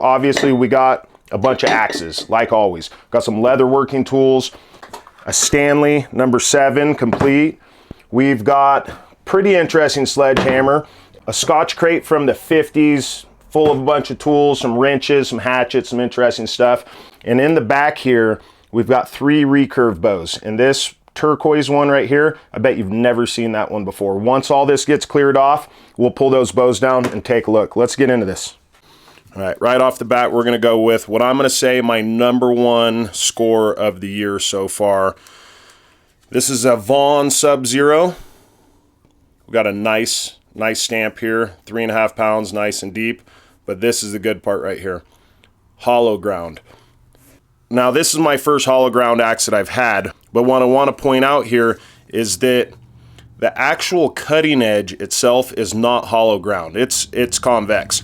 obviously we got a bunch of axes, like always. Got some leatherworking tools, a Stanley #7 complete. We've got pretty interesting sledgehammer, a Scotch crate from the 50s, full of a bunch of tools, some wrenches, some hatchets, some interesting stuff. And in the back here, we've got 3 recurve bows. And this turquoise one right here, I bet you've never seen that one before. Once all this gets cleared off, we'll pull those bows down and take a look. Let's get into this. All right, right off the bat, we're gonna go with what I'm gonna say my #1 score of the year so far. This is a Vaughn Subzero. We got a nice stamp here, 3.5 pounds, nice and deep. But this is the good part right here, hollow ground. Now this is my first hollow ground axe that I've had, but what I want to point out here is that the actual cutting edge itself is not hollow ground. It's convex,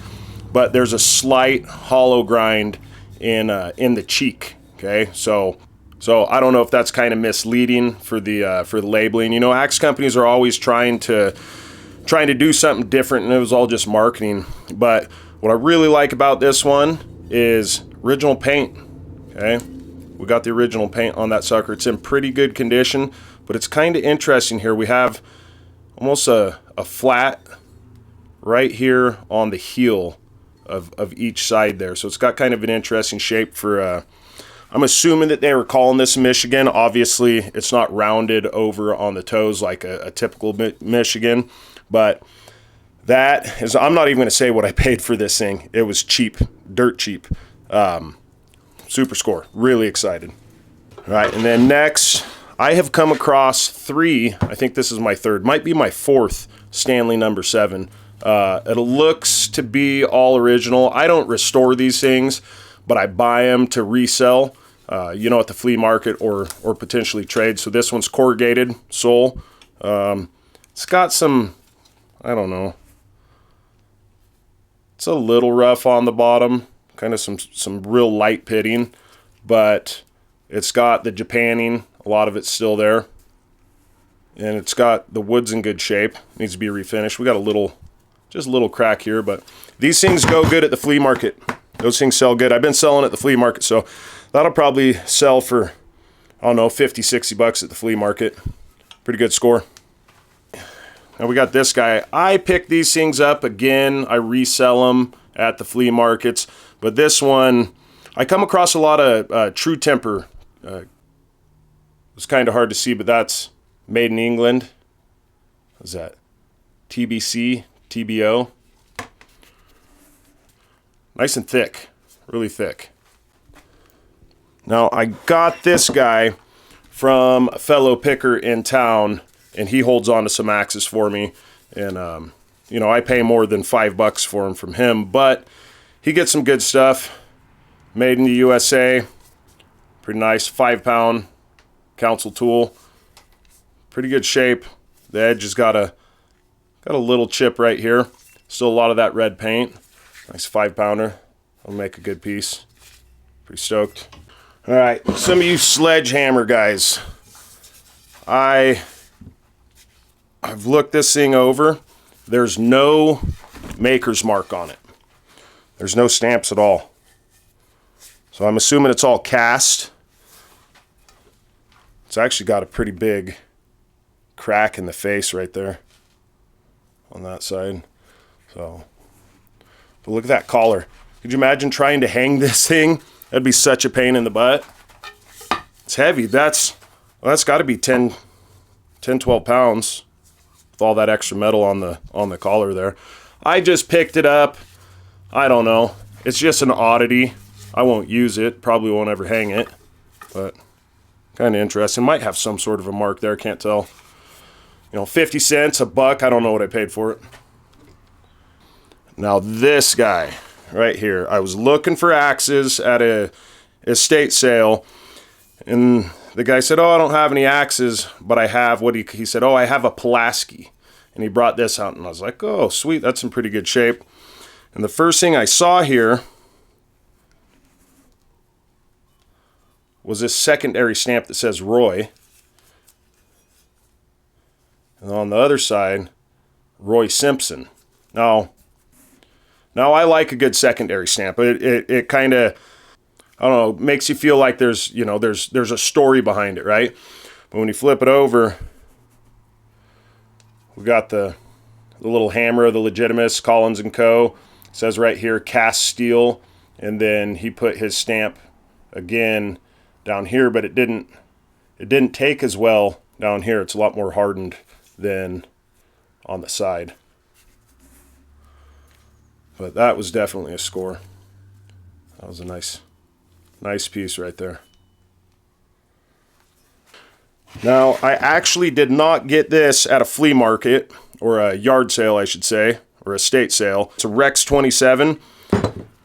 but there's a slight hollow grind in the cheek. Okay, so I don't know if that's kind of misleading for the labeling. You know, axe companies are always trying to do something different, and it was all just marketing. But what I really like about this one is original paint. Okay, we got the original paint on that sucker. It's in pretty good condition, but it's kind of interesting here. We have almost a flat right here on the heel of each side there. So it's got kind of an interesting shape for, I'm assuming that they were calling this Michigan. Obviously, it's not rounded over on the toes like a typical Michigan, but that is, I'm not even going to say what I paid for this thing. It was cheap, dirt cheap. Super score, really excited. All right, and then next, I have come across 3, I think this is my 3rd, might be my 4th Stanley #7. It looks to be all original. I don't restore these things, but I buy them to resell, you know, at the flea market or potentially trade. So this one's corrugated sole. It's got some, I don't know, it's a little rough on the bottom, kind of some real light pitting, but it's got the Japanning, a lot of it's still there, and it's got the wood's in good shape, needs to be refinished. We got just a little crack here, but these things go good at the flea market. Those things sell good. I've been selling at the flea market, so that'll probably sell for, I don't know, 50, 60 bucks at the flea market. Pretty good score. Now we got this guy. I pick these things up again. I resell them at the flea markets. But this one, I come across a lot of True Temper. It's kind of hard to see, but that's made in England. What's that? TBC, TBO. Nice and thick, really thick. Now I got this guy from a fellow picker in town, and he holds on to some axes for me. And, you know, I pay more than $5 for them from him, but he gets some good stuff. Made in the USA. Pretty nice 5-pound council tool. Pretty good shape. The edge has got a little chip right here. Still a lot of that red paint. Nice 5-pounder. I'll make a good piece. Pretty stoked. All right, some of you sledgehammer guys. I've looked this thing over. There's no maker's mark on it. There's no stamps at all. So I'm assuming it's all cast. It's actually got a pretty big crack in the face right there on that side. So, but look at that collar. Could you imagine trying to hang this thing? That'd be such a pain in the butt. It's heavy. That's got to be 10, 12 pounds with all that extra metal on the collar there. I just picked it up. I don't know. It's just an oddity. I won't use it. Probably won't ever hang it. But kind of interesting. Might have some sort of a mark there. Can't tell. You know, 50 cents, $1. I don't know what I paid for it. Now this guy right here. I was looking for axes at a estate sale, and the guy said, "Oh, I don't have any axes, but I have," he said, "Oh, I have a Pulaski." And he brought this out, and I was like, "Oh, sweet, that's in pretty good shape." And the first thing I saw here was this secondary stamp that says Roy. And on the other side, Roy Simpson. Now Now, I like a good secondary stamp. It kind of, I don't know, makes you feel like there's, you know, there's a story behind it, right? But when you flip it over, we got the little hammer of the Legitimus, Collins & Co. It says right here, cast steel. And then he put his stamp again down here, but it didn't take as well down here. It's a lot more hardened than on the side. But that was definitely a score. That was a nice piece right there. Now, I actually did not get this at a flea market, or a yard sale, I should say, or a estate sale. It's a Rex 27.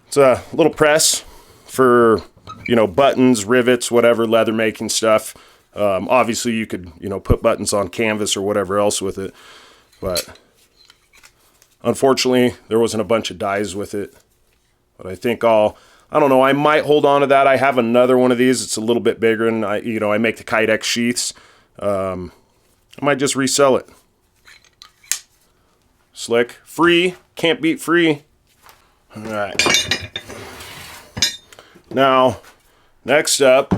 It's a little press for, you know, buttons, rivets, whatever, leather making stuff. Obviously, you could, you know, put buttons on canvas or whatever else with it. But unfortunately, there wasn't a bunch of dies with it. But I think I don't know, I might hold on to that. I have another one of these. It's a little bit bigger, and I make the Kydex sheaths. I might just resell it. Slick. Free. Can't beat free. All right. Now, next up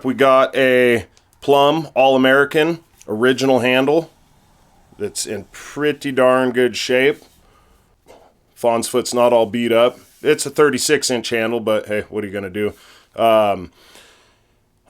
we got a Plumb All-American original handle that's in pretty darn good shape. Fawn's foot's not all beat up. It's a 36-inch handle, but hey, what are you going to do? I'm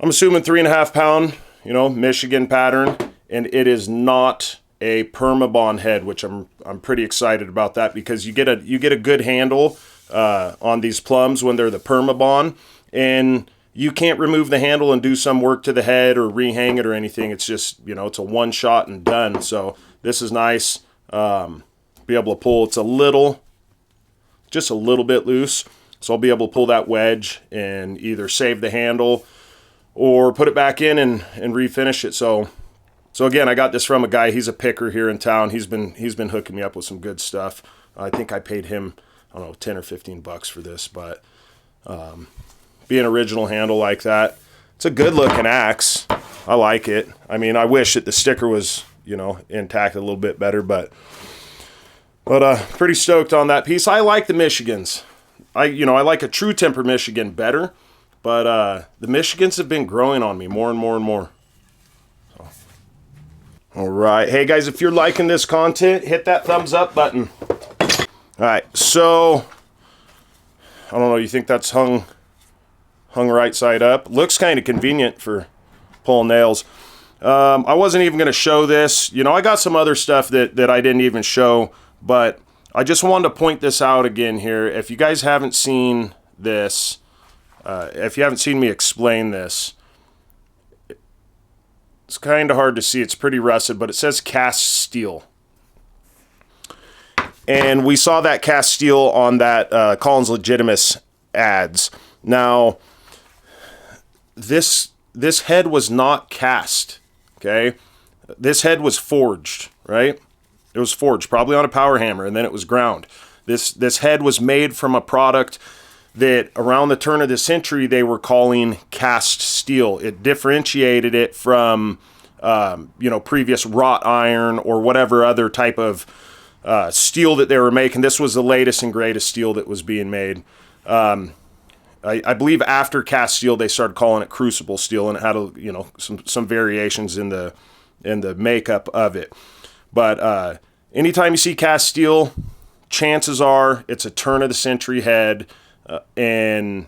assuming 3.5 pound, you know, Michigan pattern, and it is not a permabond head, which I'm pretty excited about that, because you get a good handle on these Plumbs when they're the permabond, and you can't remove the handle and do some work to the head or rehang it or anything. It's just, you know, it's a one shot and done. So this is nice. Be able to pull. It's just a little bit loose, so I'll be able to pull that wedge and either save the handle or put it back in and refinish it. So again, I got this from a guy. He's a picker here in town. He's been hooking me up with some good stuff. I think I paid him, I don't know, 10 or 15 bucks for this, but being an original handle like that, it's a good looking axe. I like it. I mean, I wish that the sticker was, you know, intact a little bit better, but pretty stoked on that piece. I like the Michigans. I like a True Temper Michigan better, but the Michigans have been growing on me more and more and more. So. All right. Hey, guys, if you're liking this content, hit that thumbs up button. All right. So, I don't know. You think that's hung right side up? Looks kind of convenient for pulling nails. I wasn't even going to show this. You know, I got some other stuff that I didn't even show, but I just wanted to point this out again here. If you guys haven't seen this, if you haven't seen me explain this, it's kind of hard to see. It's pretty rusted, but it says cast steel. And we saw that cast steel on that Collins Legitimus ads. Now, this head was not cast, okay? This head was forged, right? It was forged, probably on a power hammer, and then it was ground. This head was made from a product that around the turn of the century they were calling cast steel. It differentiated it from previous wrought iron or whatever other type of steel that they were making. This was the latest and greatest steel that was being made. I believe after cast steel they started calling it crucible steel, and it had some variations in the makeup of it. But anytime you see cast steel, chances are it's a turn of the century head, and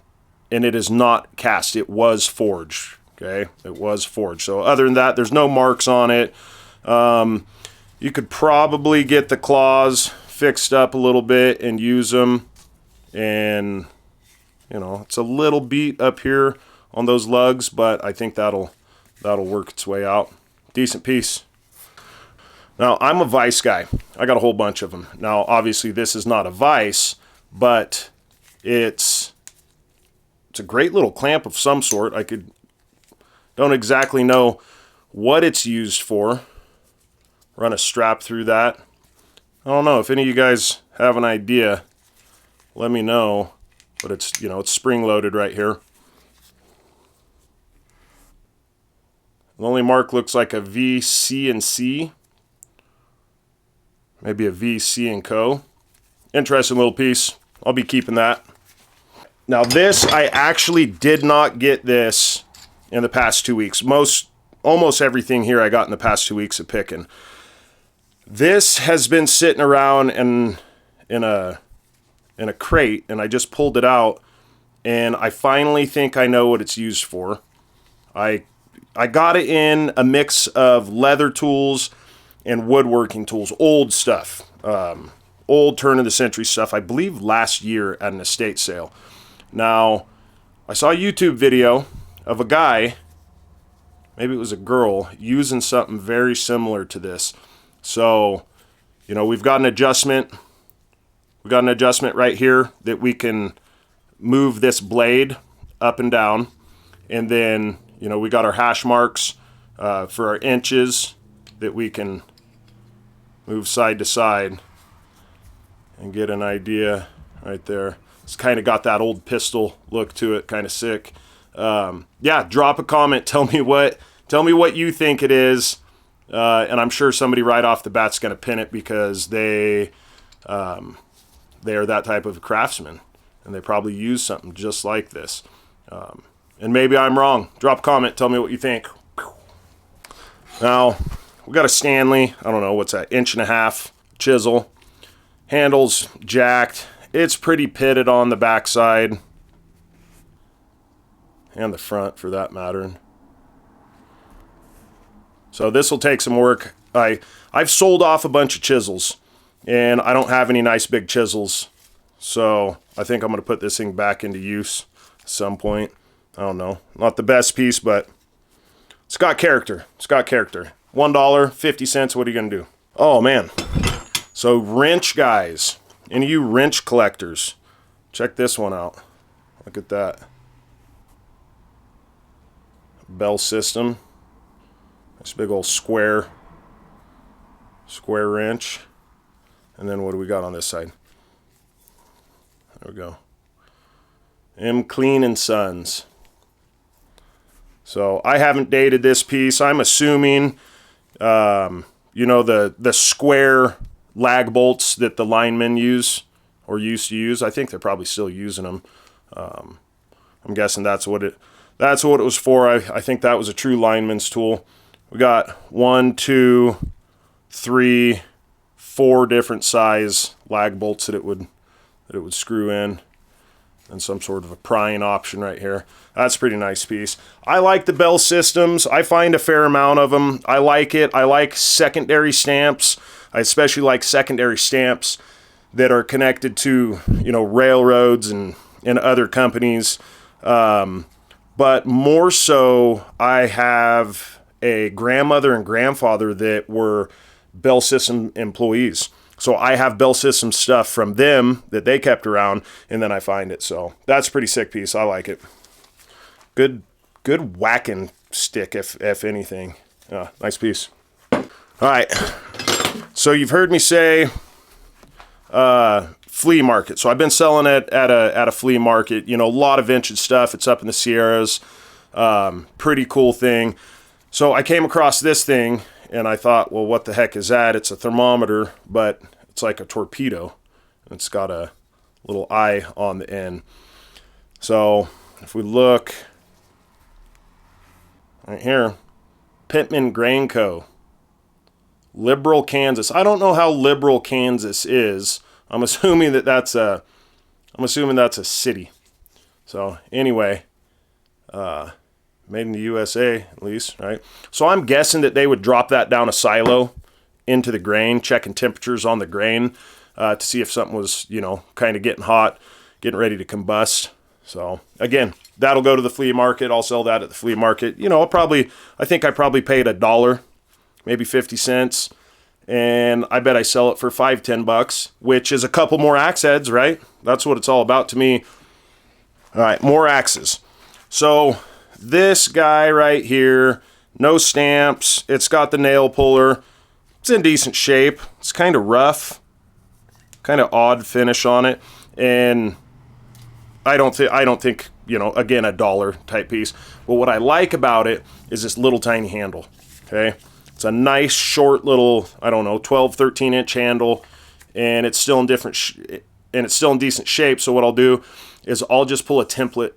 it is not cast. It was forged. Okay, it was forged. So other than that, there's no marks on it. You could probably get the claws fixed up a little bit and use them, and it's a little beat up here on those lugs, but I think that'll work its way out. Decent piece. Now, I'm a vise guy. I got a whole bunch of them. Now, obviously, this is not a vise, but it's a great little clamp of some sort. Don't exactly know what it's used for. Run a strap through that. I don't know. If any of you guys have an idea, let me know. But it's spring-loaded right here. The only mark looks like a V, C, and C. Maybe a VC & Co. Interesting little piece. I'll be keeping that. Now this, I actually did not get this in the past 2 weeks. Almost everything here I got in the past 2 weeks of picking. This has been sitting around in a crate, and I just pulled it out, and I finally think I know what it's used for. I got it in a mix of leather tools and woodworking tools, old stuff, old turn of the century stuff, I believe last year at an estate sale. Now, I saw a YouTube video of a guy, maybe it was a girl, using something very similar to this. So, you know, we've got an adjustment. We've got an adjustment right here that we can move this blade up and down. And then, you know, we got our hash marks for our inches that we can move side to side and get an idea right there. It's kind of got that old pistol look to it, kind of sick. Yeah, drop a comment. Tell me what you think it is. And I'm sure somebody right off the bat's going to pin it because they are that type of craftsman, and they probably use something just like this. And maybe I'm wrong. Drop a comment. Tell me what you think. Now, we got a Stanley. I don't know, what's that, 1.5 inch chisel. Handles jacked. It's pretty pitted on the backside. And the front, for that matter. So this will take some work. I've sold off a bunch of chisels, and I don't have any nice big chisels. So I think I'm going to put this thing back into use at some point. I don't know. Not the best piece, but it's got character. It's got character. $1.50. What are you going to do? Oh, man. So wrench guys, any of you wrench collectors, check this one out. Look at that. Bell system. This big old square wrench. And then what do we got on this side? There we go. M. Clean & Sons. So I haven't dated this piece. I'm assuming, you know, the square lag bolts that the linemen use or used to use. I think they're probably still using them. I'm guessing that's what it was for. I think that was a true lineman's tool. We got 1, 2, 3, 4 different size lag bolts that it would screw in, and some sort of a prying option right here. That's a pretty nice piece. I like the bell systems. I find a fair amount of them. I like it. I like secondary stamps. I especially like secondary stamps that are connected to, you know, railroads and other companies. But more so, I have a grandmother and grandfather that were Bell System employees. So I have Bell System stuff from them that they kept around, and then I find it. So that's a pretty sick piece. I like it. Good whacking stick, if anything. Nice piece. All right. So you've heard me say flea market. So I've been selling it at a flea market. You know, a lot of vintage stuff. It's up in the Sierras. Pretty cool thing. So I came across this thing, and I thought, well, what the heck is that? It's a thermometer, but it's like a torpedo. It's got a little eye on the end. So if we look right here, Pittman Grain Co., Liberal, Kansas. I don't know how liberal Kansas is. I'm assuming that's a city. So anyway, made in the USA, at least, right? So I'm guessing that they would drop that down a silo into the grain, checking temperatures on the grain to see if something was, you know, kind of getting hot, getting ready to combust. So again, that'll go to the flea market. I'll sell that at the flea market. You know, I think I probably paid $1, maybe 50 cents. And I bet I sell it for $5-10, which is a couple more axe heads, right? That's what it's all about to me. All right, more axes. So this guy right here, no stamps. It's got the nail puller. It's in decent shape. It's kind of rough, kind of odd finish on it. And I don't think, you know, again, $1 type piece. But what I like about it is this little tiny handle, okay? It's a nice short little, I don't know, 12, 13 inch handle, and it's still in decent shape. So what I'll do is I'll just pull a template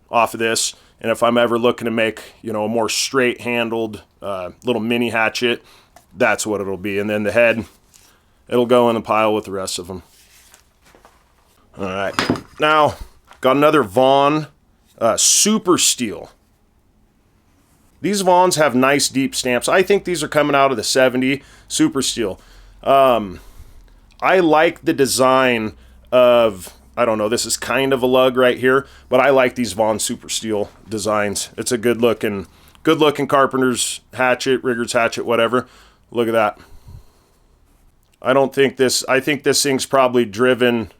off of this, and if I'm ever looking to make, you know, a more straight handled little mini hatchet, that's what it'll be. And then the head, it'll go in the pile with the rest of them. All right, now got another Vaughn Super Steel. These Vaughns have nice deep stamps. I think these are coming out of the 70 Super Steel. I like the design of, I don't know, this is kind of a lug right here, but I like these Vaughn Super Steel designs. It's a good looking carpenter's hatchet, rigger's hatchet, whatever. Look at that. I think this thing's probably driven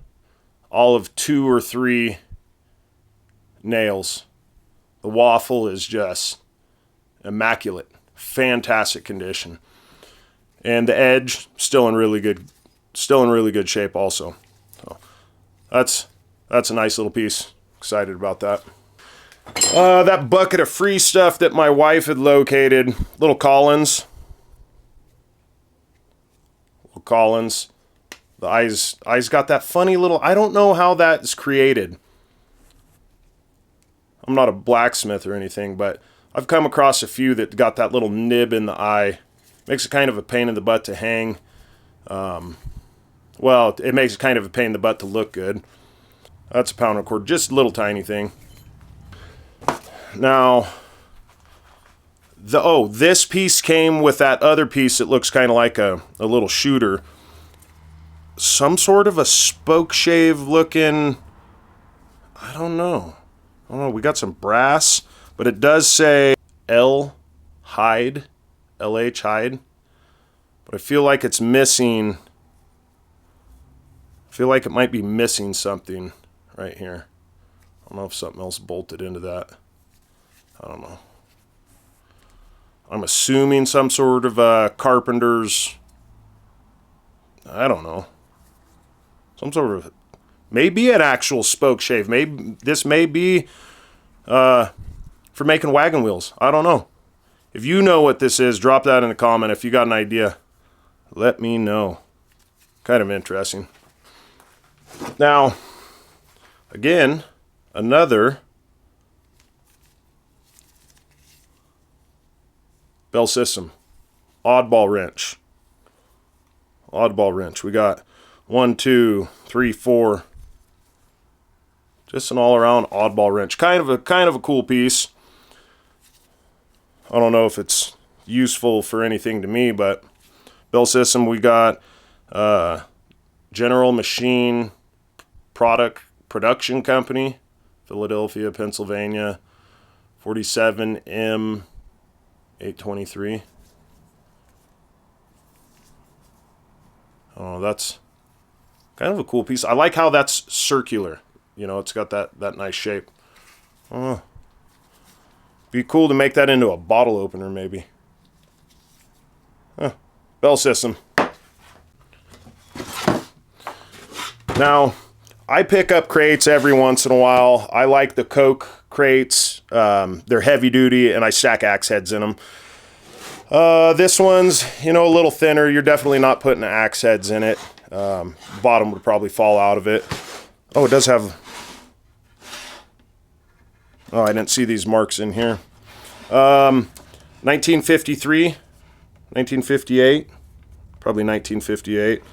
all of 2 or 3 nails. The waffle is just immaculate, fantastic condition, and the edge still in really good shape also. So that's a nice little piece. Excited about that. That bucket of free stuff that my wife had located, little Collins. The eyes got that funny little, I don't know how that is created. I'm not a blacksmith or anything, but I've come across a few that got that little nib in the eye. Makes it kind of a pain in the butt to hang. Well, it makes it kind of a pain in the butt to look good. That's a pound and a quarter, just a little tiny thing. Now, this piece came with that other piece that looks kind of like a little shooter. Some sort of a spoke shave looking, I don't know. We got some brass, but it does say LH hide. But I feel like it's missing. I feel like it might be missing something right here. I don't know if something else bolted into that. I don't know. I'm assuming some sort of carpenter's, I don't know. Some sort of, maybe an actual spoke shave. This may be for making wagon wheels. I don't know. If you know what this is, drop that in a comment. If you got an idea, let me know. Kind of interesting. Now, again, another bell system. Oddball wrench. We got 1, 2, 3, 4. Just an all-around oddball wrench. Kind of a cool piece. I don't know if it's useful for anything to me, but bell system, we got General Machine Production Company, Philadelphia, Pennsylvania, 47M 823. Oh, that's kind of a cool piece. I like how that's circular. You know, it's got that nice shape. Oh, be cool to make that into a bottle opener, maybe. Bell system. Now, I pick up crates every once in a while. I like the Coke crates. They're heavy duty, and I stack axe heads in them. This one's, you know, a little thinner. You're definitely not putting axe heads in it. Bottom would probably fall out of it. Oh, it does have... Oh, I didn't see these marks in here. 1953, 1958, probably 1958.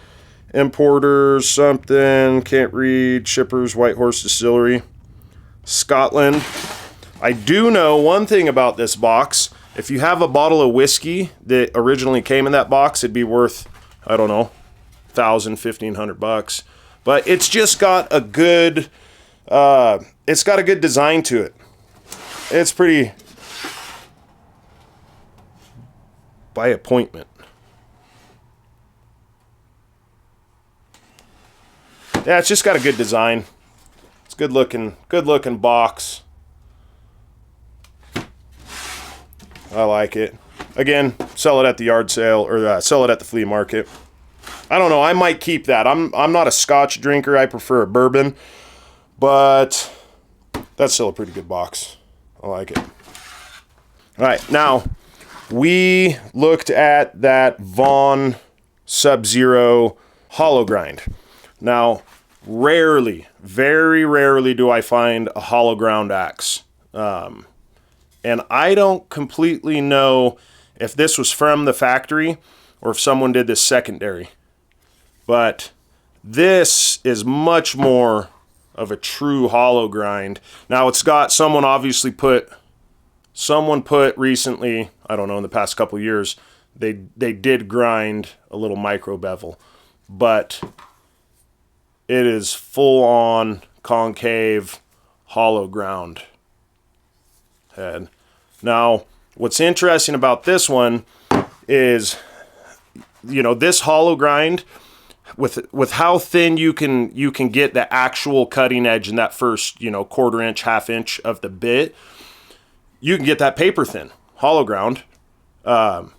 Importers, something, can't read. Shippers, White Horse Distillery, Scotland. I do know one thing about this box. If you have a bottle of whiskey that originally came in that box, it'd be worth, I don't know, $1,000, $1,500. But it's just got a good, it's got a good design to it. It's pretty by appointment. Yeah, it's just got a good design. It's good looking box. I like it. Again, sell it at the yard sale or sell it at the flea market. I don't know. I might keep that. I'm not a Scotch drinker. I prefer a bourbon, but that's still a pretty good box. I like it. All right, now we looked at that Vaughn Subzero hollow grind. Now, rarely, very rarely do I find a hollow ground axe. And I don't completely know if this was from the factory or if someone did this secondary. But this is much more of a true hollow grind. Now it's got, someone put recently, I don't know, in the past couple years, they did grind a little micro bevel, but it is full on concave hollow ground head. Now, what's interesting about this one is, you know, this hollow grind, with how thin you can get the actual cutting edge in that first, you know, 1/4 inch, 1/2 inch of the bit, you can get that paper thin hollow ground, and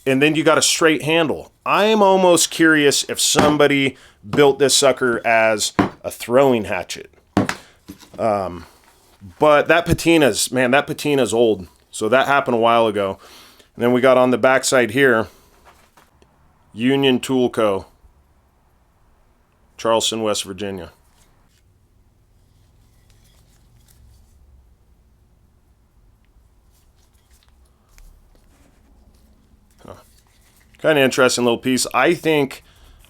then you got a straight handle. I am almost curious if somebody built this sucker as a throwing hatchet. But that patina's, man, that patina's old. So that happened a while ago. And then we got on the backside here, Union Tool Co., Charleston, West Virginia. Kind of interesting little piece. I think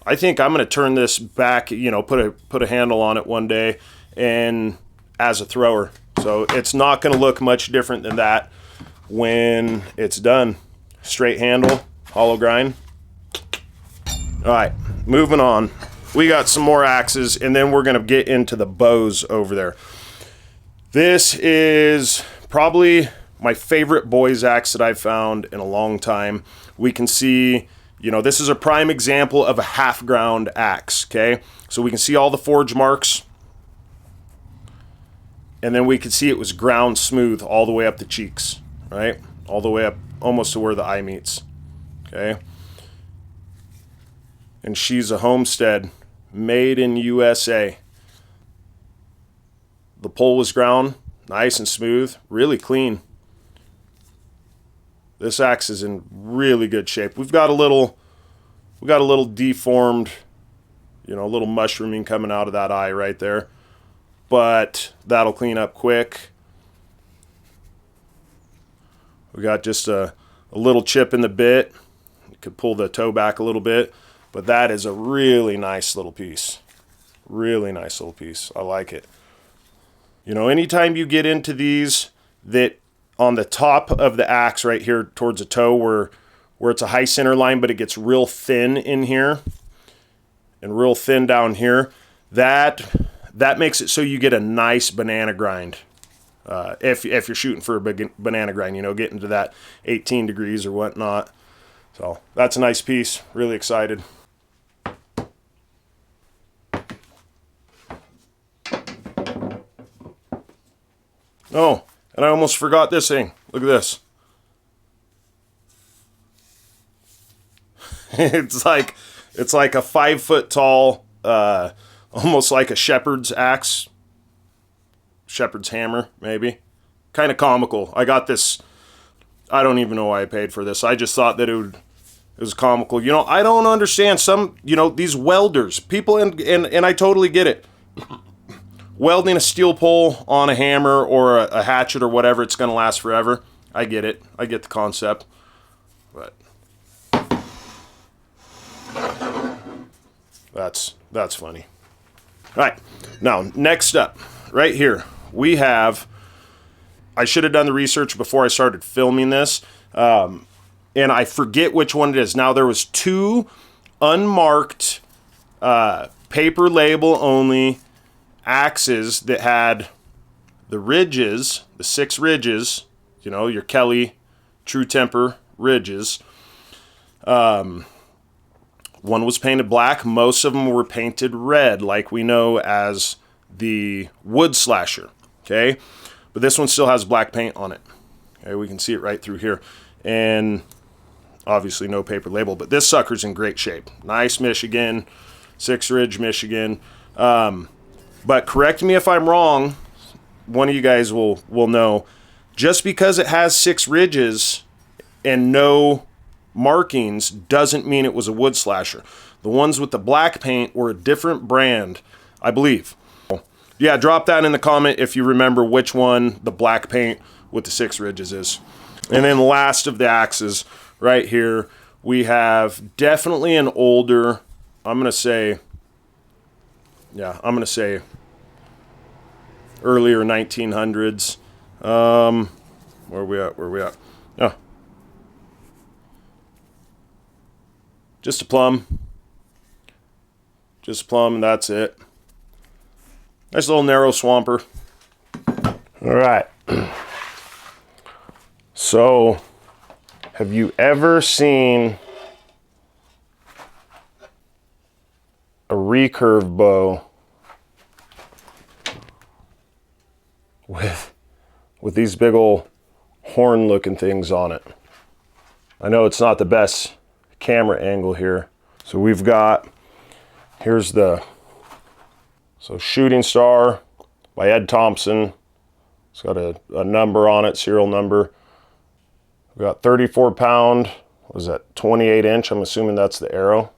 I'm going to turn this back, you know, put a handle on it one day and as a thrower. So it's not going to look much different than that when it's done. Straight handle, hollow grind. All right, moving on. We got some more axes, and then we're going to get into the bows over there. This is probably my favorite boys axe that I've found in a long time. We can see, you know, this is a prime example of a half ground axe, okay? So we can see all the forge marks, and then we can see it was ground smooth all the way up the cheeks, right? All the way up almost to where the eye meets, okay? And she's a Homestead, made in USA. The pole was ground, nice and smooth, really clean. This axe is in really good shape. We got a little deformed, you know, a little mushrooming coming out of that eye right there, but that'll clean up quick. We got just a little chip in the bit. You could pull the toe back a little bit, but that is a really nice little piece. Really nice little piece. I like it. You know, anytime you get into these that on the top of the axe right here towards the toe where it's a high center line, but it gets real thin in here and real thin down here, that makes it so you get a nice banana grind. If you're shooting for a big banana grind, you know, getting to that 18 degrees or whatnot. So that's a nice piece. Really excited. Oh, and I almost forgot this thing. Look at this. It's like a 5 foot tall, almost like a shepherd's axe. Shepherd's hammer, maybe. Kind of comical. I got this, I don't even know why I paid for this. I just thought that it was comical. You know, I don't understand some, you know, these welders, people, and I totally get it. Welding a steel pole on a hammer or a hatchet or whatever, it's going to last forever. I get it. I get the concept. But that's funny. All right. Now, next up, right here, we have, I should have done the research before I started filming this, and I forget which one it is. Now, there was 2 unmarked paper label only axes that had the ridges, the 6 ridges, you know, your Kelly True Temper ridges. One was painted black. Most of them were painted red, like we know as the wood slasher, okay? But this one still has black paint on it. Okay, we can see it right through here. And obviously no paper label, but this sucker's in great shape. Nice Michigan, 6 ridge Michigan. But correct me if I'm wrong, one of you guys will know. Just because it has 6 ridges and no markings doesn't mean it was a wood slasher. The ones with the black paint were a different brand, I believe. Yeah, drop that in the comment if you remember which one the black paint with the 6 ridges is. And then last of the axes right here, we have definitely an older, I'm going to say earlier 1900s. Where are we at? Oh. Just a plumb. Just a plumb, and that's it. Nice little narrow swamper. All right. So, have you ever seen a recurve bow with these big old horn looking things on it? I know it's not the best camera angle here. So we've got, here's the, so Shooting Star by Ed Thompson. It's got a number on it, serial number. We've got 34 pound, what is that, 28 inch? I'm assuming that's the arrow.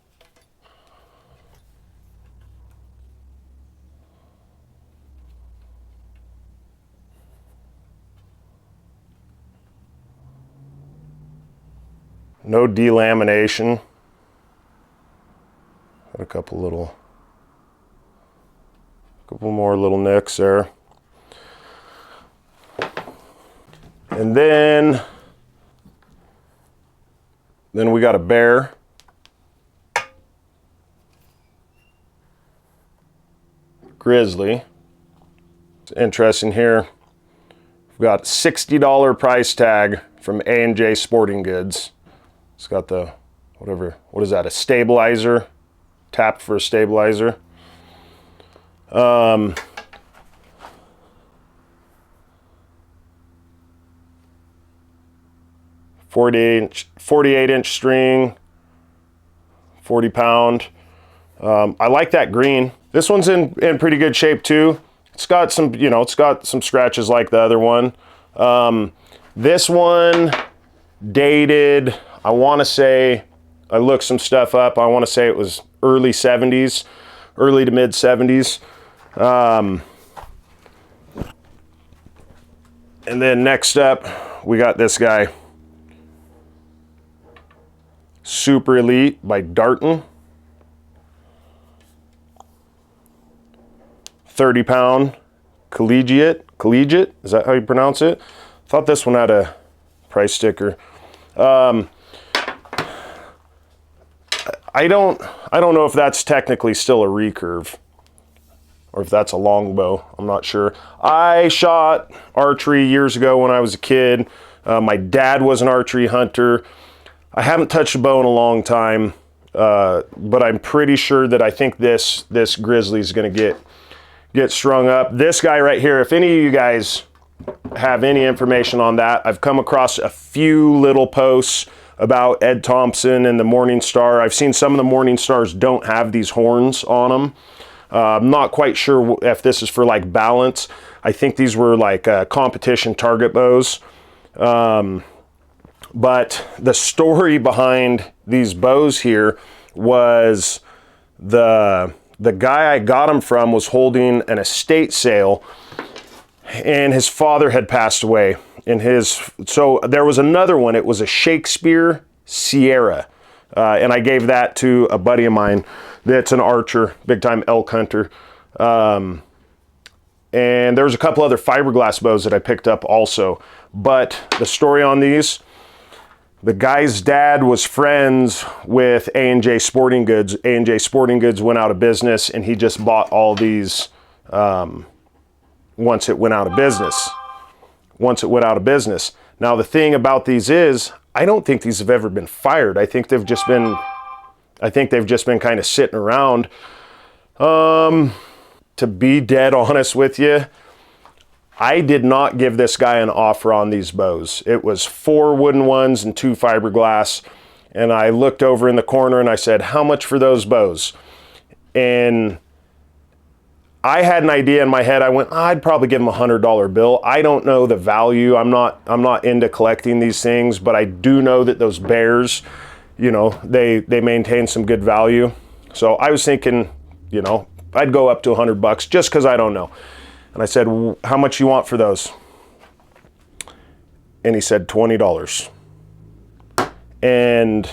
No delamination. Got a couple more little nicks there. And then we got a bear. Grizzly. It's interesting here. We've got $60 price tag from A&J Sporting Goods. It's got the, whatever, what is that, a stabilizer? Tapped for a stabilizer. 48 inch string, 40 pound. I like that green. This one's in pretty good shape too. It's got some, you know, it's got some scratches like the other one. This one dated, I want to say, I looked some stuff up. I want to say it was early 70s, early to mid 70s. And then next up, we got this guy. Super Elite by Darton. 30 pound collegiate, is that how you pronounce it? Thought this one had a price sticker. I don't know if that's technically still a recurve or if that's a longbow. I'm not sure. I shot archery years ago when I was a kid. My dad was an archery hunter. I haven't touched a bow in a long time, but I'm pretty sure that I think this grizzly is going to get strung up. This guy right here, if any of you guys have any information on that, I've come across a few little posts about Ed Thompson and the Morning Star. I've seen some of the Morning Stars don't have these horns on them. I'm not quite sure if this is for like balance. I think these were like competition target bows. But the story behind these bows here was the guy I got them from was holding an estate sale, and his father had passed away. So there was another one. It was a Shakespeare Sierra, and I gave that to a buddy of mine that's an archer, big time elk hunter. And there was a couple other fiberglass bows that I picked up also. But the story on these, the guy's dad was friends with A&J Sporting Goods. A&J Sporting Goods went out of business, and he just bought all these once it went out of business. Now, the thing about these is, I don't think these have ever been fired. I think they've just been kind of sitting around. To be dead honest with you, I did not give this guy an offer on these bows. It was 4 wooden ones and 2 fiberglass. And I looked over in the corner and I said, how much for those bows? And I had an idea in my head. I went, I'd probably give him $100 bill. I don't know the value. I'm not into collecting these things, but I do know that those bears, you know, they maintain some good value. So I was thinking, you know, I'd go up to $100 just because I don't know. And I said, how much you want for those? And he said $20. And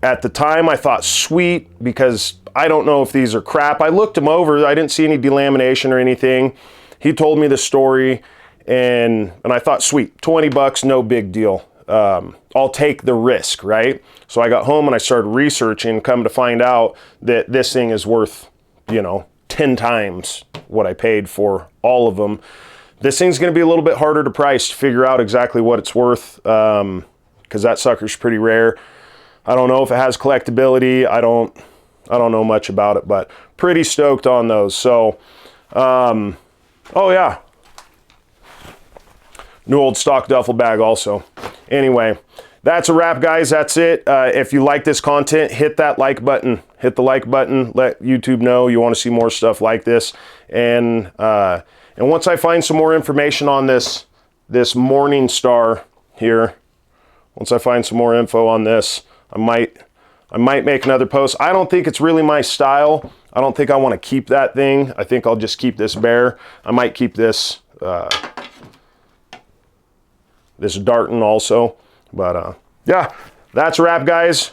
at the time I thought, sweet, because I don't know if these are crap. I looked them over. I didn't see any delamination or anything. He told me the story, and I thought, sweet, $20, no big deal. I'll take the risk, right? So I got home and I started researching, come to find out that this thing is worth, you know, 10 times what I paid for all of them. This thing's going to be a little bit harder to price to figure out exactly what it's worth, because that sucker's pretty rare. I don't know if it has collectability. I don't know much about it, but pretty stoked on those. So, oh yeah, new old stock duffel bag also. Anyway, that's a wrap, guys. That's it. If you like this content, hit that like button. Hit the like button. Let YouTube know you want to see more stuff like this. And once I find some more information on this Morning Star here, once I find some more info on this, I might make another post. I don't think it's really my style. I don't think I want to keep that thing. I think I'll just keep this bear. I might keep this this Darton also. But yeah, that's a wrap, guys.